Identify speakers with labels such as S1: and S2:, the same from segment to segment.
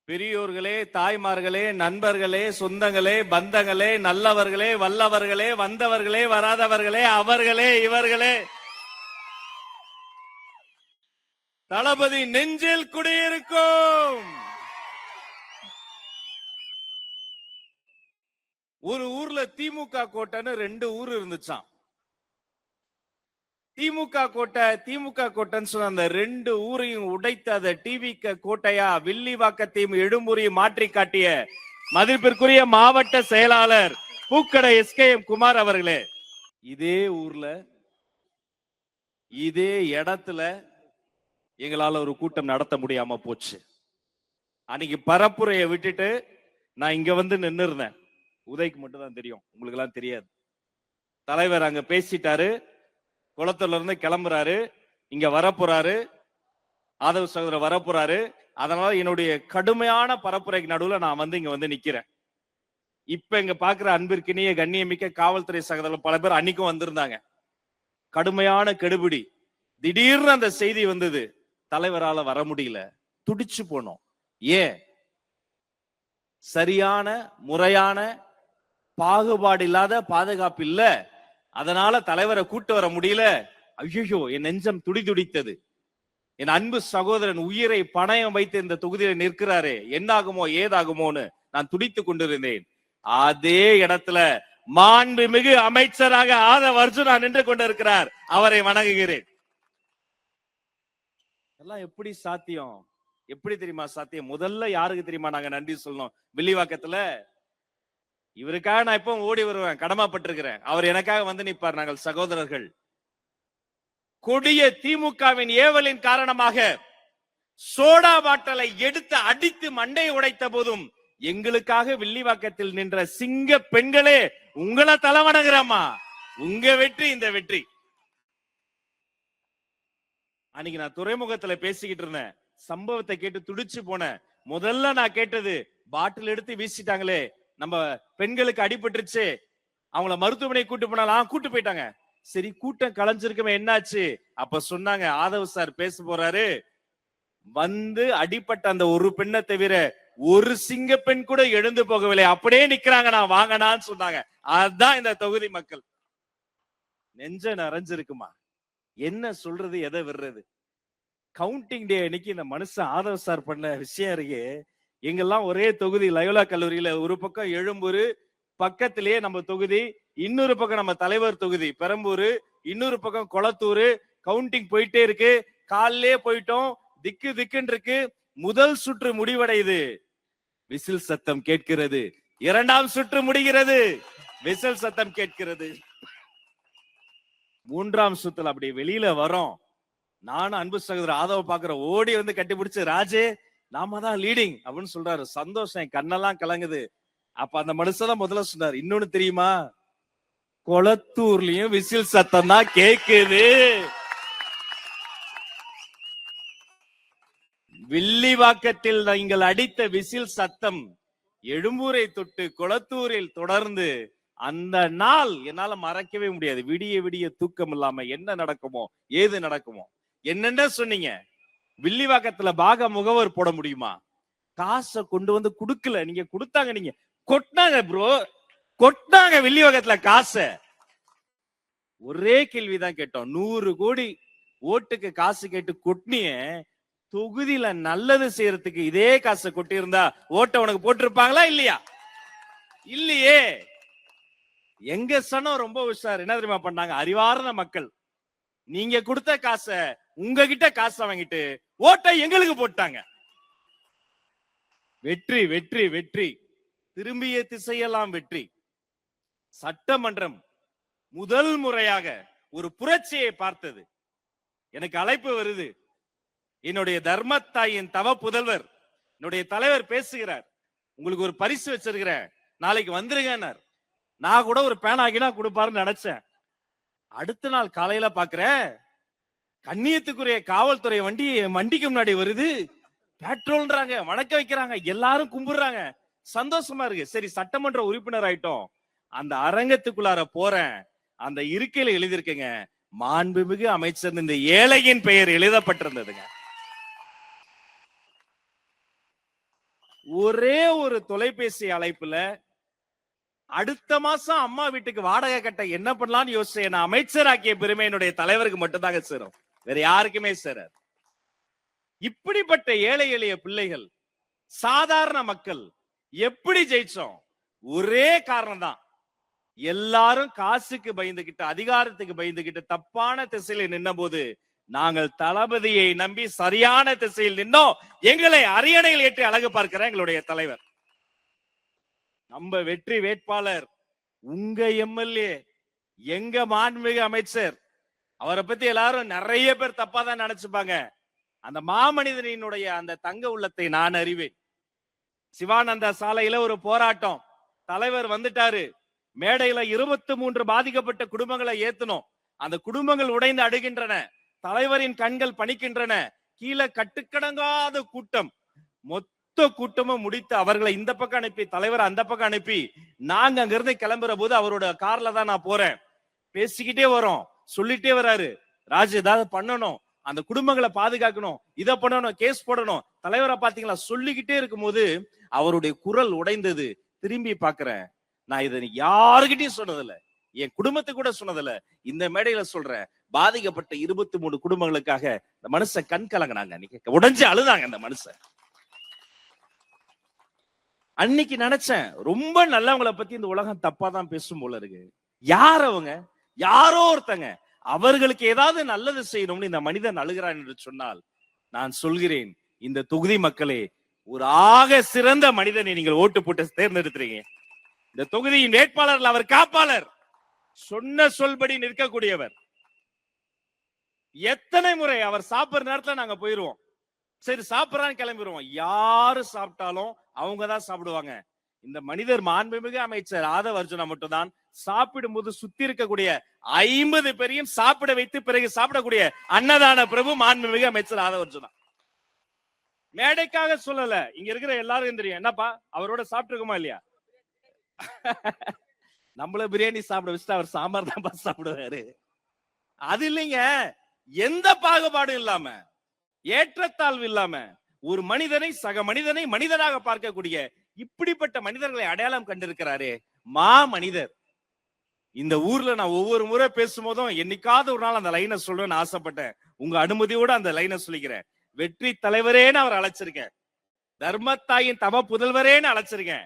S1: பெரியோர்களே, தாய்மார்களே, நண்பர்களே, சொந்தங்களே, பந்தங்களே, நல்லவர்களே, வல்லவர்களே, வந்தவர்களே, வராதவர்களே, அவர்களே, இவர்களே, தளபதி நெஞ்சில் குடியிருக்கும். ஒரு ஊர்ல திமுக கோட்டைன்னு 2 ஊர் இருந்துச்சாம். திமுக கோட்டைன்னு சொன்ன அந்த 2 ஊரையும் உடைத்த அந்த டிவிக கோட்டையா வில்லிவாக்கத்தையும் எழும்பூரையும் மாற்றி காட்டிய மதிப்பிற்குரிய மாவட்ட செயலாளர் பூக்கடை SKM குமார் அவர்களே, இதே ஊர்ல இதே இடத்துல எங்களால ஒரு கூட்டம் நடத்த முடியாம போச்சு. அன்னைக்கு பரப்புரையை விட்டுட்டு நான் இங்க வந்து நின்று இருந்தேன். உதய்க்கு மட்டும் தான் தெரியும், உங்களுக்கு எல்லாம் தெரியாது. தலைவர் அங்க பேசிட்டாரு, குளத்துல இருந்து கிளம்புறாரு, இங்க வரப்போறாரு, ஆதவ சகோதரர் வரப்போறாரு. அதனால என்னுடைய கடுமையான பரப்புரைக்கு நடுவுல நான் வந்து இங்க வந்து நிக்கிறேன். இப்ப இங்க பாக்குற அன்பிற்கினிய கண்ணியமிக்க காவல்துறை சகோதரர் பல பேர் அன்னைக்கும் வந்திருந்தாங்க. கடுமையான கெடுபிடி. திடீர்னு அந்த செய்தி வந்தது, தலைவரால வர முடியல, துடிச்சு போனோம். ஏன்? சரியான முறையான பாகுபாடு இல்லாத பாதுகாப்பு இல்ல, அதனால தலைவரை கூட்டு வர முடியல. ஐயோ, என் நெஞ்சம் துடிதுடித்தது. என் அன்பு சகோதரன் உயிரை பணயம் வைத்து இந்த தொகுதியில் நிற்கிறாரே, என்னாகுமோ ஏதாகுமோன்னு நான் துடித்துக் கொண்டிருந்தேன். அதே இடத்துல மாண்புமிகு அமைச்சராக ஆதவ அர்ஜுனா நின்று கொண்டிருக்கிறார். அவரை வணங்குகிறேன். எல்லாம் எப்படி சாத்தியம்? எப்படி தெரியுமா சாத்தியம்? முதல்ல யாருக்கு தெரியுமா நாங்க நன்றி சொல்லணும்? வில்லிவாக்கத்துல இவருக்காக நான் இப்போ ஓடி வருவேன், கடமைப்பட்டிருக்கிறேன். அவர் எனக்காக வந்து நிற்பார். நாங்கள் சகோதரர்கள். கொடிய திமுகவின் ஏவலின் காரணமாக சோடா பாட்டலை எடுத்து அடித்து மண்டை உடைத்த போதும் எங்களுக்காக வில்லிவாக்கத்தில் நின்ற சிங்க பெண்களே, உங்களை தலைவணங்குறமா. உங்க வெற்றி இந்த வெற்றி. அன்னைக்கு நான் துறைமுகத்துல பேசிக்கிட்டு இருந்தேன். சம்பவத்தை கேட்டு துடிச்சு போனேன். முதல்ல நான் கேட்டது, பாட்டில் எடுத்து வீசிட்டாங்களே, நம்ம பெண்களுக்கு அடிபட்டுருச்சு, அவங்கள மருத்துவமனை கூட்டு போனாலும் கூட்டு போயிட்டாங்க. சரி, கூட்டம் கலைஞ்சிருக்கவே, என்னாச்சு? அப்ப சொன்னாங்க, ஆதவ் சார் பேச போறாரு, வந்து அடிப்பட்ட அந்த ஒரு பெண்ணை தவிர ஒரு சிங்க பெண் கூட எழுந்து போகவில்லை, அப்படியே நிக்கிறாங்க, நான் வாங்கினான்னு சொன்னாங்க. அதுதான் இந்த தொகுதி மக்கள். நெஞ்ச நிறைஞ்சிருக்குமா? என்ன சொல்றது, எதை விடுறது? கவுண்டிங் டே அன்னைக்கு இந்த மனுஷன் ஆதவ் சார் பண்ண விஷயம் இருக்கு. எங்கெல்லாம் ஒரே தொகுதி, லயோலா கல்லூரியில ஒரு பக்கம் எழும்பூர், பக்கத்திலேயே நம்ம தொகுதி, இன்னொரு பக்கம் நம்ம தலைவர் தொகுதி பெரம்பூர், இன்னொரு பக்கம் கொளத்தூர். கவுண்டிங் போயிட்டே இருக்கு. காலையிலே போயிட்டோம், திக்கு திக்குன்னு இருக்கு. முதல் சுற்று முடிவடையுது, விசில் சத்தம் கேட்கிறது. 2ஆம் சுற்று முடிகிறது, விசில் சத்தம் கேட்கிறது. 3ஆம் சுற்றுல அப்படி வெளியில வரோம். நானும் அன்பு சகோதரர் ஆதவ பாக்குற, ஓடி வந்து கட்டிப்பிடிச்சு, ராஜே நாம தான் லீடிங் அப்படின்னு சொல்றாரு. சந்தோஷம், என் கண்ணெல்லாம் கலங்குது. அப்ப அந்த மனுஷன் முதல்ல சொன்னார், இன்னொன்னு தெரியுமா, கொளத்தூர்லயும் விசில் சத்தம் தான் கேக்குது. வில்லிவாக்கத்தில் நீங்கள் அடித்த விசில் சத்தம் எழும்பூரை தொட்டு கொளத்தூரில் தொடர்ந்து, அந்த நாள் என்னால மறக்கவே முடியாது. விடிய விடிய தூக்கம் இல்லாம என்ன நடக்குமோ ஏது நடக்குமோ என்னென்ன சொன்னீங்க. வில்லிவாக்கத்துல பாக முகவர் போட முடியுமா? காசை கொண்டு வந்து குடுக்கல, நீங்க கொடுத்தாங்க, நீங்க கொட்டினாங்க ப்ரோ, கொட்டினாங்க வில்லிவாக்கத்துல காசை. ஒரே கேள்விதான் கேட்டோம், 100 கோடி ஓட்டுக்கு காசு கேட்டு கொட்டினிய தொகுதியில நல்லது செய்யறதுக்கு இதே காசை கொட்டி இருந்தா ஓட்ட உனக்கு போட்டிருப்பாங்களா இல்லையா? இல்லையே. எங்க சனம் ரொம்ப உஷார். என்ன தெரியுமா பண்ணாங்க? அறிவார்ந்த மக்கள், நீங்க கொடுத்த காசை உங்ககிட்ட காசை வாங்கிட்டு ஓட்டை எங்களுக்கு போட்டாங்க. வெற்றி வெற்றி வெற்றி, திரும்பிய திசையெல்லாம் வெற்றி. சட்டமன்றம் முதல் முறையாக ஒரு புரட்சியை பார்த்தது. எனக்கு அழைப்பு வருது, என்னுடைய தர்மத்தாயின் தவ புதல்வர் என்னுடைய தலைவர் பேசுகிறார், உங்களுக்கு ஒரு பரிசு வச்சிருக்கிறேன், நாளைக்கு வந்துருங்க. நான் கூட ஒரு பேனாகினா கொடுப்பாருன்னு நினைச்சேன். அடுத்த நாள் காலையில பாக்குறேன், கண்ணியத்துக்குரிய காவல்துறை வண்டி வண்டிக்கு முன்னாடி வருது, பெட்ரோல்ன்றாங்க, வணக்க வைக்கிறாங்க, எல்லாரும் கும்பிடுறாங்க, சந்தோஷமா இருக்கு. சரி, சட்டமன்ற உறுப்பினர் ஆயிட்டோம். அந்த அரங்கத்துக்குள்ளார போறேன், அந்த இருக்கையில எழுதியிருக்கேங்க, மாண்புமிகு அமைச்சர் இந்த ஏழையின் பெயர் எழுதப்பட்டிருந்ததுங்க. ஒரே ஒரு தொலைபேசி அழைப்புல அடுத்த மாசம் அம்மா வீட்டுக்கு வாடகை கட்ட என்ன பண்ணலாம்னு யோசிச்சு என்ன அமைச்சராக்கிய பெருமை என்னுடைய தலைவருக்கு மட்டும்தாங்க சேரும், வேற யாருக்குமே சேராது. இப்படிப்பட்ட ஏழை எளிய பிள்ளைகள், சாதாரண மக்கள் எப்படி ஜெயிச்சோம்? ஒரே காரணம் தான், எல்லாரும் காசுக்கு பயந்துகிட்டு, அதிகாரத்துக்கு பயந்துகிட்டு தப்பான திசையில நின்ன போது நாங்கள் தளபதியை நம்பி சரியான திசையில் நின்னோம். எங்களை அரியணையில் ஏற்றி அழகு பார்க்கிற எங்களுடைய தலைவர், நம்ம வெற்றி வேட்பாளர், உங்க எம்எல்ஏ, எங்க மாண்புமிகு அமைச்சர். அவரை பத்தி எல்லாரும் நிறைய பேர் தப்பா தான் நினைச்சுப்பாங்க. அந்த மாமனிதனினுடைய அந்த தங்க உள்ளத்தை நான் அறிவேன். சிவானந்தா சாலையில ஒரு போராட்டம், தலைவர் வந்துட்டாரு, மேடையில 23 பாதிக்கப்பட்ட குடும்பங்களை ஏத்தணும். அந்த குடும்பங்கள் உடைந்து அடுகின்றன, தலைவரின் கண்கள் பணிக்கின்றன. கீழே கட்டுக்கடங்காத கூட்டம், மொத்த கூட்டமும் முடித்து அவர்களை இந்த பக்கம் அனுப்பி தலைவர் அந்த பக்கம் அனுப்பி நாங்க அங்கிருந்து கிளம்புற போது அவரோட கார்ல தான் நான் போறேன். பேசிக்கிட்டே வரோம், சொல்லிட்டே வராரு, ராஜ் ஏதாவது பண்ணணும், அந்த குடும்பங்களை பாதுகாக்கணும், இதை பண்ணணும், கேஸ் போடணும். தலைவரை பாத்தீங்களா சொல்லிக்கிட்டே இருக்கும் போது அவருடைய குரல் உடைந்தது. திரும்பி பாக்குறேன், நான் இதை யாருகிட்டையும் சொன்னதில்ல, என் குடும்பத்துக்கு கூட சொன்னதில்ல, இந்த மேடையில சொல்றேன். பாதிக்கப்பட்ட 23 குடும்பங்களுக்காக இந்த மனுஷன் கண் கலங்கினாங்க, உடைஞ்சு அழுதாங்க அந்த மனுஷன். அன்னைக்கு நினைச்சேன், ரொம்ப நல்லவங்களை பத்தி இந்த உலகம் தப்பா தான் பேசும் போல இருக்கு. யார் அவங்க? யாரோ ஒருத்தங்க அவர்களுக்கு ஏதாவது நல்லது செய்யணும்னு இந்த மனிதன் அழுகிறான் என்று சொன்னால், நான் சொல்கிறேன், இந்த தொகுதி மக்களே, ஒரு ஆக சிறந்த மனிதனை நீங்கள் ஓட்டு போட்டு தேர்ந்தெடுத்துறீங்க. இந்த தொகுதியின் வேட்பாளர், அவர் காப்பாளர், சொன்ன சொல்படி நிற்கக்கூடியவர். எத்தனை முறை அவர் சாப்பிடுற நேரத்துல நாங்க போயிருவோம், சரி சாப்பிடறான்னு கிளம்பிடுவோம். யாரு சாப்பிட்டாலும் அவங்கதான் சாப்பிடுவாங்க. இந்த மனிதர் மாண்புமிகு அமைச்சர் ஆதவ அர்ஜுனா மட்டும்தான் சாப்பிடும் போது சுத்தி இருக்கக்கூடிய 50 பேரையும் சாப்பிட வைத்து பிறகு சாப்பிடக்கூடிய அன்னதான பிரபு மாண்புமிகு அமைச்சர் ஆதவ அர்ஜுனா. மேடைக்காக சொல்லல, இங்க இருக்கிற எல்லாரும் தெரியும். என்னப்பா அவரோட சாப்பிட்டுருக்குமா இல்லையா? நம்மள பிரியாணி சாப்பிட வச்சுட்டு அவர் சாம்பார் தான் சாப்பிடுவாரு. அது இல்லைங்க, எந்த பாகுபாடும் இல்லாம, ஏற்றத்தாழ்வு இல்லாம ஒரு மனிதனை, சக மனிதனை மனிதனாக பார்க்கக்கூடிய இப்படிப்பட்ட மனிதர்களை அடையாளம் கண்டிருக்கிறாரே மா மனிதர். இந்த ஊர்ல நான் ஒவ்வொரு முறை பேசும்போதும் என்னைக்காவது ஒரு நாள் அந்த லைனை சொல்லணும்னு ஆசைப்பட்டேன். உங்க அனுமதியோட அந்த லைனை சொல்லிக்கிறேன். வெற்றி தலைவரேன்னு அவர் அழைச்சிருக்கேன், தர்மத்தாயின் தம புதல்வரேன்னு அழைச்சிருக்கேன்.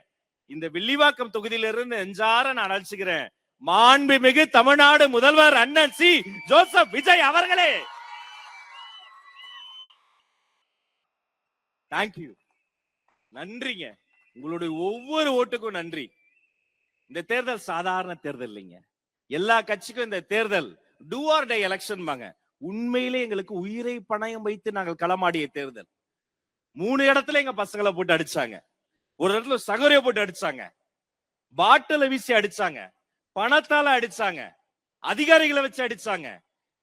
S1: இந்த வில்லிவாக்கம் தொகுதியிலிருந்து நெஞ்சார நான் அழைச்சுக்கிறேன், மாண்புமிகு தமிழ்நாடு முதல்வர் அண்ணன் சி ஜோசப் விஜய் அவர்களே. தேங்க்யூ, நன்றிங்க. உங்களுடைய ஒவ்வொரு ஓட்டுக்கும் நன்றி. இந்த தேர்தல் சாதாரண தேர்தல் இல்லைங்க. எல்லா கட்சிக்கும் இந்த தேர்தல் டூ ஆர் டை எலெக்ஷன் பாங்க. உண்மையிலே எங்களுக்கு உயிரை பணயம் வைத்து நாங்கள் களமாடிய தேர்தல். 3 இடத்துல எங்க பசங்களை போட்டு அடிச்சாங்க, ஒரு இடத்துல சகோரிய போட்டு அடிச்சாங்க, பாட்டில வீசி அடிச்சாங்க, பணத்தால அடிச்சாங்க, அதிகாரிகளை வச்சு அடிச்சாங்க,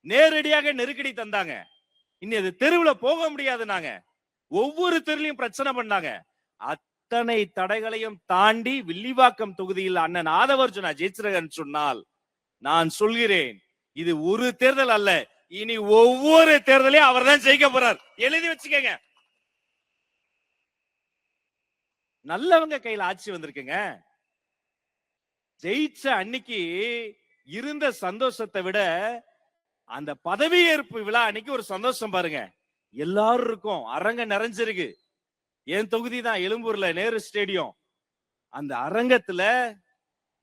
S1: நேரடியாக நெருக்கடி தந்தாங்க. இனி அது தெருவுல போக முடியாது. நாங்க ஒவ்வொரு தெருலையும் பிரச்சனை பண்ணாங்க. அத்தனை தடைகளையும் தாண்டி வில்லிவாக்கம் தொகுதியில் அண்ணன் ஆதவ அர்ஜுனா ஜெயிச்சிருக்கன்னு சொன்னால், நான் சொல்கிறேன், இது ஒரு தேர்தல் அல்ல, இனி ஒவ்வொரு தேர்தலையும் அவர் தான் ஜெயிக்க போறார். எழுதி வச்சுக்கங்க. நல்லவங்க கையில ஆட்சி வந்திருக்குங்க. ஜெயிச்ச அன்னைக்கு இருந்த சந்தோஷத்தை விட அந்த பதவியேற்பு விழா அன்னைக்கு ஒரு சந்தோஷம் பாருங்க. எல்லாரும் இருக்கும், அரங்க நிறைஞ்சிருக்கு. என் தொகுதி தான் எழும்பூர்ல நேரு ஸ்டேடியம். அந்த அரங்கத்துல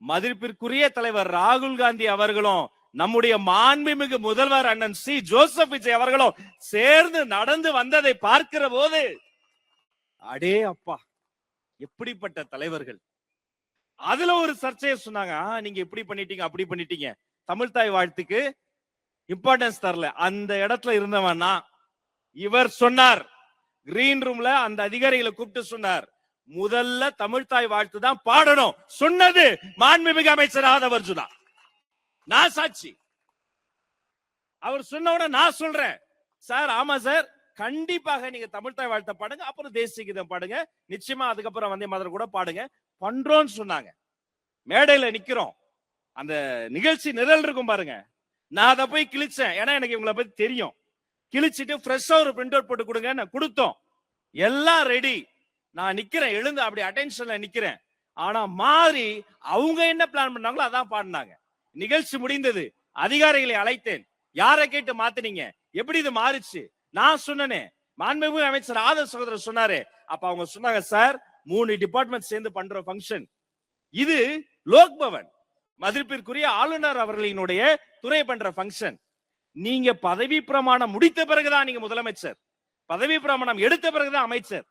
S1: மதிப்பிற்குரிய தலைவர் ராகுல் காந்தி அவர்களும் நம்முடைய மாண்புமிகு முதல்வர் அண்ணன் சி ஜோசப் விஜய் அவர்களும் சேர்ந்து நடந்து வந்ததை பார்க்கிற போது, அடே அப்பா, எப்படிப்பட்ட தலைவர்கள். அதுல ஒரு சர்ச்சையை சொன்னாங்க, நீங்க இப்படி பண்ணிட்டீங்க அப்படி பண்ணிட்டீங்க, தமிழ்தாய் வாழ்த்துக்கு இம்பார்ட்டன்ஸ் தரல. அந்த இடத்துல இருந்தவனா இவர் சொன்னார், கிரீன் ரூம்ல அந்த அதிகாரிகளை கூப்பிட்டு சொன்னார், முதல்ல தமிழ்தாய் வாழ்த்து தான் பாடணும் சொன்னது மாண்புமிகு அமைச்சர் ஆதவ அர்ஜுனா. நான் சாட்சி. அவர் சொன்ன நான் சொல்றேன், சார் ஆமா சார், கண்டிப்பாக நீங்க தமிழ்தாய் வாழ்த்த பாடுங்க, அப்புறம் தேசிய கீதம் பாடுங்க, நிச்சயமா அதுக்கப்புறம் வந்தே மாதர் கூட பாடுங்க, பண்றோம்னு சொன்னாங்க. மேடையில நிக்கிறோம், அந்த நிகழ்ச்சி நிரல் இருக்கும் பாருங்க. நான் அதை போய் கிழிச்சேன், ஏன்னா எனக்கு இவங்களை பத்தி தெரியும். கிழிச்சிட்டு ஃப்ரெஷ்ஷா ஒரு பிரிண்ட் அவுட் போட்டு கொடுங்க, நான் கொடுத்தோம். எல்லாம் ரெடி. நான் நிக்கிறேன், எழுந்து அப்படி அட்டென்ஷன்ல நிக்கிறேன். ஆனா மாறி அவங்க என்ன பிளான் பண்ணாங்களோ அதான் பாடினாங்க. நிகழ்ச்சி முடிந்தது. அதிகாரிகளை அழைத்தேன். யாரை கேட்டு மாத்தினீங்க? எப்படி இது மாறுச்சு? நான் சொன்னனே, மாண்புமிகு அமைச்சர் ஆதவ் சகோதரர் சொன்னாரு. அப்ப அவங்க சொன்னாங்க, சார் 3 டிபார்ட்மெண்ட் சேர்ந்து பண்ற ஃபங்க்ஷன் இது. லோக் பவன் மதிப்பிற்குரிய ஆளுநர் அவர்களினுடைய துறை பண்ற ஃபங்க்ஷன். நீங்க பதவி பிரமாணம் முடித்த பிறகுதான் நீங்க முதலமைச்சர், பதவி பிரமாணம் எடுத்த பிறகுதான் அமைச்சர்.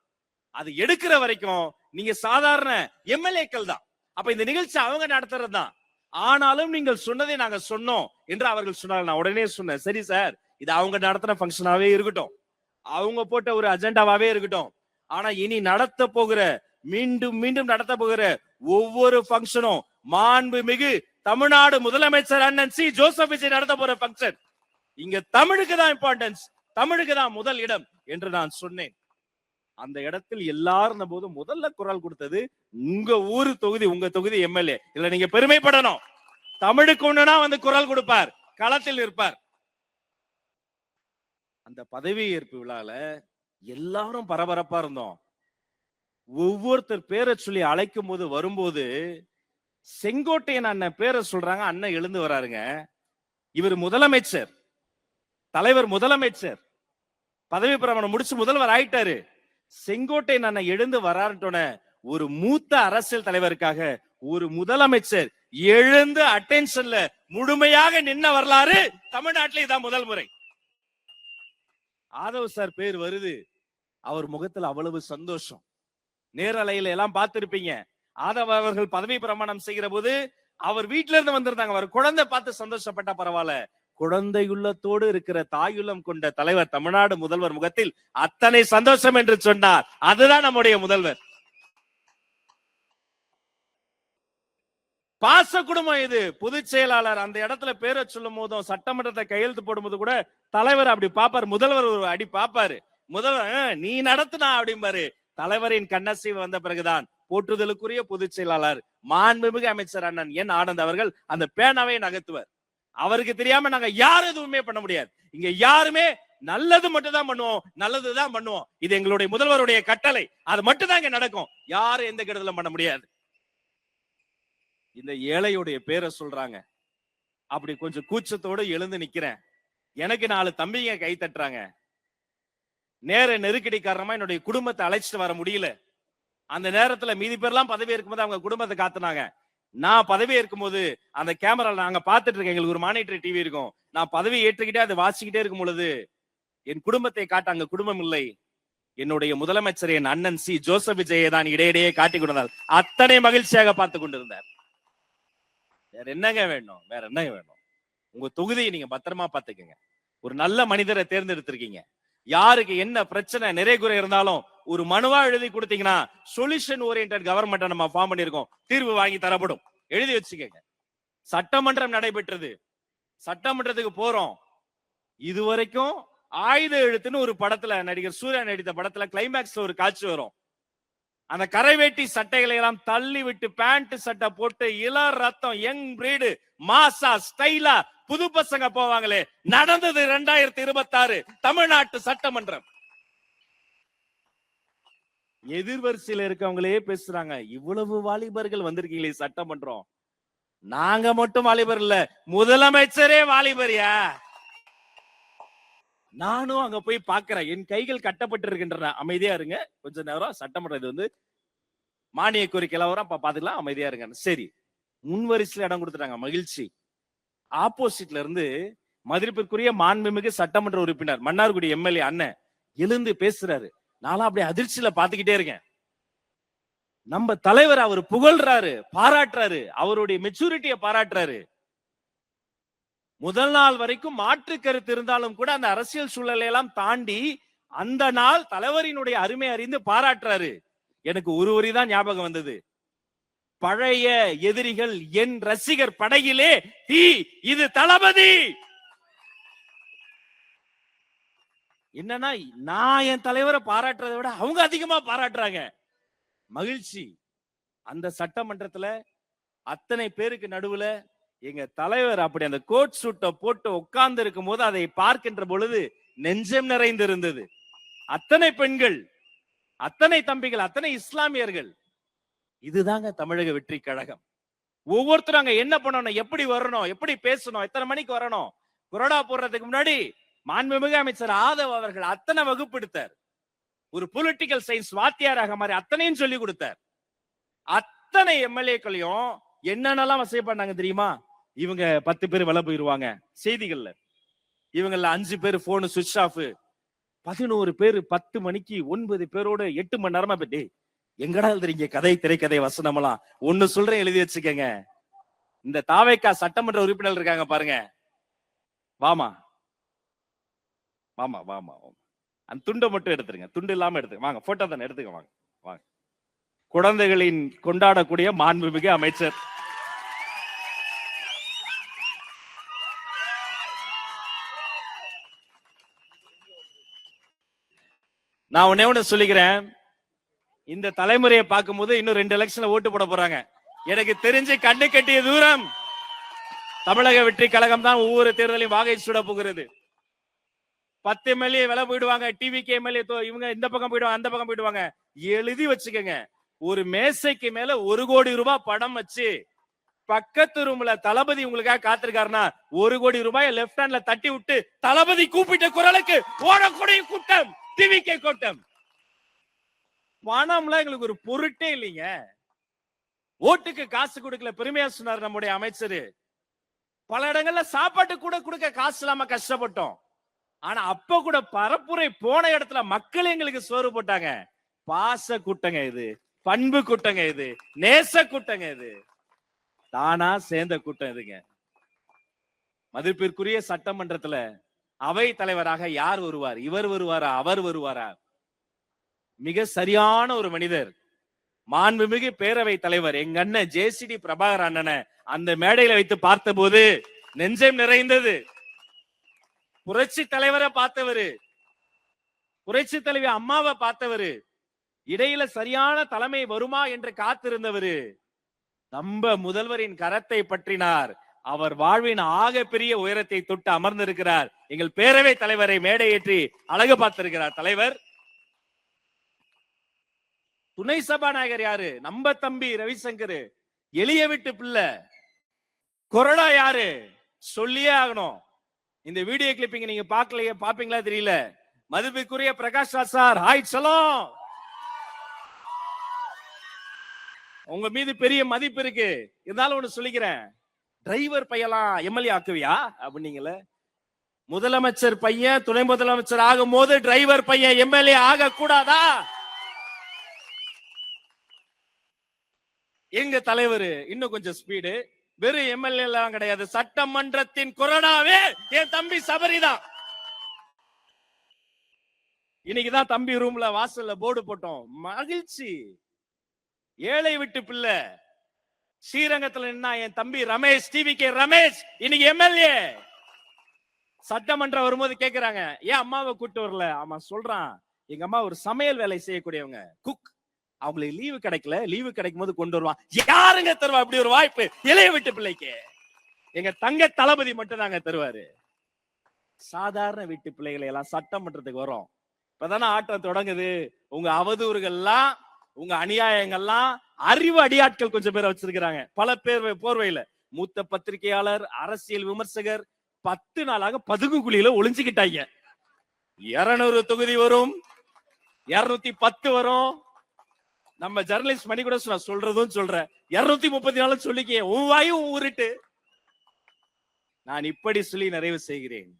S1: அது எடுக்கிற வரைக்கும் நீங்க சாதாரண எம்எல்ஏக்கள் தான். அப்ப இந்த நிகழ்ச்சி அவங்க நடத்துறது தான். ஆனாலும் நீங்கள் சொன்னதை நாங்க சொன்னோம் என்று அவர்கள் சொன்னாங்க. நான் உடனே சொன்னேன், சரி சார், இது அவங்க நடத்தின ஃபங்க்ஷனாவே இருக்கட்டும், அவங்க போட்ட ஒரு அஜெண்டாவாவே இருக்கட்டும். ஆனா இனி நடத்த போகிற, மீண்டும் மீண்டும் நடத்த போகிற ஒவ்வொரு ஃபங்க்ஷனும் மாண்புமிகு தமிழ்நாடு முதலமைச்சர் அண்ணன் சி ஜோசப் விஜய் நடத்த போற ஃபங்க்ஷன். இங்க தமிழுக்கு தான் இம்பார்ட்டன்ஸ், தமிழுக்கு தான் முதல் இடம் என்று நான் சொன்னேன். அந்த இடத்தில் எல்லாரும் போது முதல்ல குரல் கொடுத்தது உங்க ஊரு தொகுதி, உங்க தொகுதி எம்எல்ஏ. இல்ல நீங்க பெருமைப்படணும். தமிழுக்கு ஒண்ணுனா வந்து குரல் கொடுப்பார், களத்தில் இருப்பார். அந்த பதவி ஏற்பு விழால எல்லாரும் பரபரப்பா இருந்தோம். ஒவ்வொருத்தர் பேரை சொல்லி அழைக்கும் போது வரும்போது செங்கோட்டையன் அண்ணன் பேரை சொல்றாங்க. அண்ணன் எழுந்து வராருங்க. இவர் முதலமைச்சர், தலைவர் முதலமைச்சர், பதவி பிரமாணம் முடிச்சு முதல்வர் ஆயிட்டாரு. செங்கோட்டையன் அண்ணன் எழுந்து வராருட்டோன ஒரு மூத்த அரசியல் தலைவருக்காக ஒரு முதலமைச்சர் எழுந்து அட்டென்ஷன்ல முழுமையாக நின்ன வரலாறு தமிழ்நாட்டிலே இதான் முதல் முறை. ஆதவ் சார் பேர் வருது, அவர் முகத்தில் அவ்வளவு சந்தோஷம். நேரலையில எல்லாம் பார்த்திருப்பீங்க. ஆதவ் அவர்கள் பதவி பிரமாணம் செய்கிற போது அவர் வீட்டுல இருந்து வந்திருந்தாங்க. அவர் குழந்தை பார்த்து சந்தோஷப்பட்டா பரவாயில்ல, குழந்தையுள்ளத்தோடு இருக்கிற தாயுள்ளம் கொண்ட தலைவர் தமிழ்நாடு முதல்வர் முகத்தில் அத்தனை சந்தோஷம் என்று சொன்னார். அதுதான் நம்முடைய முதல்வர். பாச குடும்பம் இது. பொதுச் செயலாளர் அந்த இடத்துல பேரை சொல்லும் போதும், சட்டமன்றத்தை கையெழுத்து போடும்போது கூட தலைவர் அப்படி பாப்பாரு, முதல்வர் ஒரு அடி பாப்பாரு. முதல்வர் நீ நடத்துனா அப்படிம்பாரு. தலைவரின் கண்ணசைவு வந்த பிறகுதான் போற்றுதலுக்குரிய பொதுச் செயலாளர் மாண்புமிகு அமைச்சர் அண்ணன் என் ஆனந்த் அவர்கள் அந்த பேனாவை நகர்த்துவார். அவருக்கு தெரியாம நாங்க யாரும் எதுவுமே பண்ண முடியாது. இங்க யாருமே நல்லது மட்டும் தான் பண்ணுவோம், நல்லதுதான் பண்ணுவோம். இது எங்களுடைய முதல்வருடைய கட்டளை. அது மட்டும் தான் இங்க நடக்கும். யாரும் எந்த கெடுதலும் பண்ண முடியாது. இந்த ஏழையுடைய பேரை சொல்றாங்க. அப்படி கொஞ்சம் கூச்சத்தோடு எழுந்து நிக்கிறேன். எனக்கு 4 தம்பிங்க கை தட்டுறாங்க. நேர நெருக்கடி காரணமா என்னுடைய குடும்பத்தை அழைச்சிட்டு வர முடியல. அந்த நேரத்துல மீதி பேர்லாம் பதவி இருக்கும்போது அவங்க குடும்பத்தை காத்துனாங்க. நான் பதவி இருக்கும்போது அந்த கேமரால நாங்க பாத்துட்டு இருக்கேன். எங்களுக்கு ஒரு மானிட்டர் டிவி இருக்கும். நான் பதவி ஏற்றுக்கிட்டே அதை வாசிக்கிட்டே இருக்கும் பொழுது என் குடும்பத்தை காட்ட அங்க குடும்பம் இல்லை. என்னுடைய முதலமைச்சர் என் அண்ணன் சி ஜோசப் விஜயை தான் இடையிடையே காட்டி கொண்டார். அத்தனை மகிழ்ச்சியாக பார்த்து கொண்டிருந்தார். வேற என்னங்க வேணும்? வேற என்னங்க வேணும்? உங்க தொகுதியை நீங்க பத்திரமா பாத்துக்கங்க. ஒரு நல்ல மனிதரை தேர்ந்தெடுத்திருக்கீங்க. யாருக்கு என்ன பிரச்சனை நிறை குறை இருந்தாலும் ஒரு மனுவா எழுதி கொடுத்தீங்கன்னா சொல்யூஷன் ஓரியன்டட் கவர்மெண்ட் நம்ம ஃபார்ம் பண்ணிருக்கோம். தீர்வு வாங்கி தரப்படும். எழுதி வச்சுக்கங்க. சட்டமன்றம் நடைபெற்றது. சட்டமன்றத்துக்கு போறோம். இதுவரைக்கும் ஆயுத எழுத்துன்னு ஒரு படத்துல நடிகர் சூர்யா நடித்த படத்துல கிளைமேக்ஸ்ல ஒரு காட்சி வரும். அந்த கரைவேட்டி சட்டைகளை எல்லாம் தள்ளி விட்டு பேண்ட் சட்டை போட்டு இளர் ரத்தம் யங் பிரீடு மாசா ஸ்டைலா புது பசங்க போவாங்களே, நடந்தது 2026 தமிழ்நாட்டு சட்டமன்றம். எதிர்வரிசையில் இருக்கவங்களே பேசுறாங்க, இவ்வளவு வாலிபர்கள் வந்திருக்கீங்களே சட்டமன்றம். நாங்க மட்டும் வாலிபர் இல்ல, முதலமைச்சரே வாலிபரியா. நானும் அங்க போய் பாக்குறேன். என் கைகள் கட்டப்பட்டு இருக்கின்றன. அமைதியா இருங்க கொஞ்ச நேரம். சட்டமன்றம் இது வந்து மானிய கோரிக்கை எல்லாம் பாத்துக்கலாம், அமைதியா இருங்க. சரி, முன்வரிசையில் இடம் கொடுத்துட்டாங்க. மகிழ்ச்சி. ஆப்போசிட்ல இருந்து மதிப்பிற்குரிய மாண்புமிகு சட்டமன்ற உறுப்பினர் மன்னார்குடி எம்எல்ஏ அண்ணன் எழுந்து பேசுறாரு. நானும் அப்படியே அதிர்ச்சியில பாத்துக்கிட்டே இருக்கேன். நம்ம தலைவர் அவர் புகழ்றாரு, பாராட்டுறாரு, அவருடைய மெச்சூரிட்டியை பாராட்டுறாரு. முதல் நாள் வரைக்கும் மாற்று கருத்து இருந்தாலும் கூட அந்த அரசியல் சூழலை எல்லாம் தாண்டி அந்த நாள் தலைவரினுடைய அருமை அறிந்து பாராட்டுறாரு. எனக்கு ஒரு வரிதான் ஞாபகம் வந்தது. பழைய எதிரிகள் என் ரசிகர் படையிலே தீ, இது தளபதி. என்னன்னா நான் என் தலைவரை பாராட்டுறதை விட அவங்க அதிகமா பாராட்டுறாங்க. மகிழ்ச்சி. அந்த சட்டமன்றத்துல அத்தனை பேருக்கு நடுவுல எங்க தலைவர் அப்படி அந்த கோட் சூட்டை போட்டு உட்கார்ந்து இருக்கும் போது அதை பார்க்கின்ற பொழுது நெஞ்சம் நிறைந்திருந்தது. அத்தனை பெண்கள் அத்தனை தம்பிகள், அத்தனை இஸ்லாமியர்கள். இதுதாங்க தமிழக வெற்றி கழகம். ஒவ்வொருத்தரும் அங்க என்ன பண்ணணும், எப்படி வரணும், எப்படி பேசணும், எத்தனை மணிக்கு வரணும், கொரோனா போடுறதுக்கு முன்னாடி மாண்புமிகு அமைச்சர் ஆதவ் அவர்கள் அத்தனை வகுப்பு எடுத்தார். ஒரு பொலிட்டிக்கல் சயின்ஸ் வாத்தியாராக மாதிரி அத்தனையும் சொல்லி கொடுத்தார். அத்தனை எம்எல்ஏக்களையும் என்னென்னலாம் வசதி பண்ணாங்க தெரியுமா? இவங்க 10 பேர் வெளில போயிருவாங்க செய்திகள்ல, இவங்கள 5 பேர் போன் சுவிட்ச் ஆஃப், 11 பேர் 10 மணிக்கு 9 பேரோட 8 மணி நேரமா போயிட்டு எங்கடா எழுதுறீங்க கதை, திரைக்கதை, வசனமெல்லாம். ஒண்ணு சொல்றேன், எழுதி வச்சுக்கங்க. இந்த தாவேக்கா சட்டமன்ற உறுப்பினர் இருக்காங்க பாருங்க, வாமா வாமா வாமா, அந்த துண்டை மட்டும் எடுத்துருங்க, துண்டு இல்லாம எடுத்துங்க, வாங்க போட்டோ தானே எடுத்துக்க, வாங்க வாங்க. குழந்தைகளின் கொண்டாடக்கூடிய மாண்புமிகு அமைச்சர் நான் ஒன்னே ஒண்ணு சொல்லிக்கிறேன். இந்த தலைமுறையை பார்க்கும் போது இன்னும் 2 எலெக்ஷன்ல ஓட்டு போட போறாங்க. எனக்கு தெரிஞ்சு கண்ணு கட்டிய தூரம் தமிழக வெற்றி கழகம் தான் ஒவ்வொரு தேர்தலையும் வாகை சூட போகிறது. 10 எம்எல்ஏ விலை போயிடுவாங்க, டிவிகே எம்எல்ஏ இவங்க இந்த பக்கம் போயிடுவாங்க, அந்த பக்கம் போயிடுவாங்க. எழுதி வச்சுக்கோங்க, ஒரு மேசைக்கு மேல 1 கோடி ரூபாய் படம் வச்சு பக்கத்து ரூம்ல தளபதி உங்களுக்காக காத்திருக்காருன்னா 1 கோடி ரூபாய் லெப்ட் ஹேண்ட்ல தட்டி விட்டு தளபதி கூப்பிட்ட குரலுக்கு ஓடக்கூடிய கூட்டம் டிவிகே கூட்டம். பணம்லாம் எங்களுக்கு ஒரு பொருட்டே இல்லைங்க. ஓட்டுக்கு காசு கொடுக்கல, பெருமையா சொன்னார் நம்முடைய அமைச்சர். பல இடங்கள்ல சாப்பாட்டு கூட கொடுக்க காசு இல்லாம கஷ்டப்பட்டோம். ஆனா அப்ப கூட பரப்புரை போன இடத்துல மக்கள் எங்களுக்கு சோறு போட்டாங்க. பாச கூட்டங்க இது, பண்பு கூட்டங்க இது, நேச கூட்டங்க இது, தானா சேர்ந்த கூட்டம் இதுங்க. மதிப்பிற்குரிய சட்டமன்றத்துல அவை தலைவராக யார் வருவார்? இவர் வருவாரா, அவர் வருவாரா? மிக சரியான ஒரு மனிதர், மாண்புமிகு பேரவை தலைவர் எங்க அண்ணன் ஜேசிடி பிரபாகர் அண்ணனை அந்த மேடையில வைத்து பார்த்த போது நெஞ்சம் நிறைந்தது. புரட்சி தலைவரை பார்த்தவரு, புரட்சி தலைவி அம்மாவை பார்த்தவரு, இடையில சரியான தலைமை வருமா என்று காத்திருந்தவரு, நம்ம முதல்வரின் கரத்தை பற்றினார். அவர் வாழ்வின் ஆக பெரிய உயரத்தை தொட்டு அமர்ந்திருக்கிறார். எங்கள் பேரவை தலைவரை மேடை ஏற்றி அழகு பார்த்திருக்கிறார் தலைவர். துணை சபாநாயகர் யாரு? நம்ம தம்பி ரவிசங்கர், எளிய வீட்டு பிள்ளை. கொரோனா யாரு சொல்லியே ஆகணும். இந்த வீடியோ கிளிப்பிங் நீங்க பார்க்கலையே, பாப்பீங்களா தெரியல. மதிப்புக்குரிய பிரகாஷ் ராஜ் சார், ஹாய் சலாம். உங்க மீது பெரிய மதிப்பு இருக்கு. இருந்தாலும் ஒண்ணு சொல்லிக்கிறேன், டிரைவர் பையலாம் எம்எல்ஏ ஆக்குவியா அப்படின்னீங்களே. முதலமைச்சர் பையன் துணை முதலமைச்சர் ஆகும் போது டிரைவர் பையன் எம்எல்ஏ ஆக கூடாதா? எங்க தலைவர் இன்னும் கொஞ்சம் ஸ்பீடு. வெறும் எம்எல்ஏ எல்லாம் கிடையாது, சட்டமன்றத்தின் கொரோனாவே என் தம்பி சபரிதான். இன்னைக்குதான் தம்பி ரூம்ல வாசல்ல போர்டு போட்டோம், மகிழ்ச்சி. ஏழை விட்டு பிள்ளை ஸ்ரீரங்கத்துல நின்னா என் தம்பி ரமேஷ், டிவிகே ரமேஷ் இன்னைக்கு எம்எல்ஏ. சட்டமன்றம் வரும்போது கேக்குறாங்க, ஏன் அம்மாவை கூட்டு வரல? ஆமா சொல்றான், எங்க அம்மா ஒரு சமையல் வேலை செய்யக்கூடியவங்க, குக். அவங்களுக்கு லீவு கிடைக்கல, லீவு கிடைக்கும் போது கொண்டு வருவான். யாருங்க தருவா அப்படி ஒரு வாய்ப்பு இளைய விட்டு பிள்ளைக்கு? எங்க தங்க தளபதி மட்டும் தாங்க தருவாரு. சாதாரண வீட்டு பிள்ளைகளை எல்லாம் சட்டமன்றத்துக்கு வரும். இப்பதானே ஆட்டம் தொடங்குது. உங்க அவதூறுகள்லாம், உங்க அநியாயங்கள்லாம் அறிவு அடியாட்கள் கொஞ்சம் பேரை வச்சிருக்கிறாங்க. பல பேர் போர்வையில மூத்த பத்திரிகையாளர், அரசியல் விமர்சகர் 10 நாளாக பதுங்கு குழியில ஒளிஞ்சுக்கிட்டாங்க. 200 தொகுதி வரும், 210 வரும். நம்ம ஜர்னலிஸ்ட் மணி கூட சொல்றதும் சொல்ற 234 சொல்லிக்க, உன் வாயும் ஊறிட்டு. நான் இப்படி சொல்லி நிறைவு செய்கிறேன்.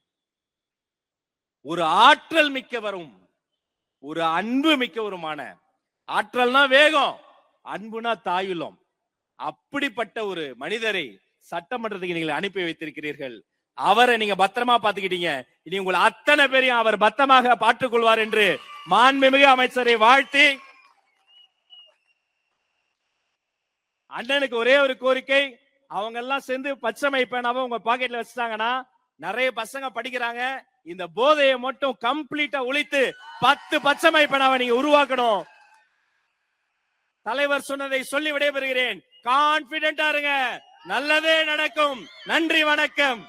S1: ஒரு ஆற்றல் மிக்கவரும், ஒரு அன்பு மிக்கவருமான, ஆற்றல்னா வேகம், அன்புனா தாயுள்ளம், அப்படிப்பட்ட ஒரு மனிதரை சட்டமன்றத்துக்கு நீங்கள் அனுப்பி வைத்திருக்கிறீர்கள். அவரை நீங்க பத்திரமா பாத்துக்கிட்டீங்க. இனி உங்கள் அத்தனை பேரையும் அவர் பத்திரமாக பார்த்துக் கொள்வார் என்று மாண்புமிகு அமைச்சரை வாழ்த்தி, அண்ணனுக்கு ஒரே ஒரு கோரிக்கை, அவங்க எல்லாம் சேர்ந்து பச்சை பேனாவை உங்க பாக்கெட்ல வச்சுட்டாங்கன்னா நிறைய பசங்க படிக்கிறாங்க. இந்த போதையை மட்டும் கம்ப்ளீட்டா ஒழித்து 10 பச்சை பேனாவை நீங்க உருவாக்கணும். தலைவர் சொன்னதை சொல்லி விடைபெறுகிறேன். கான்பிடென்டா இருங்க, நல்லதே நடக்கும். நன்றி, வணக்கம்.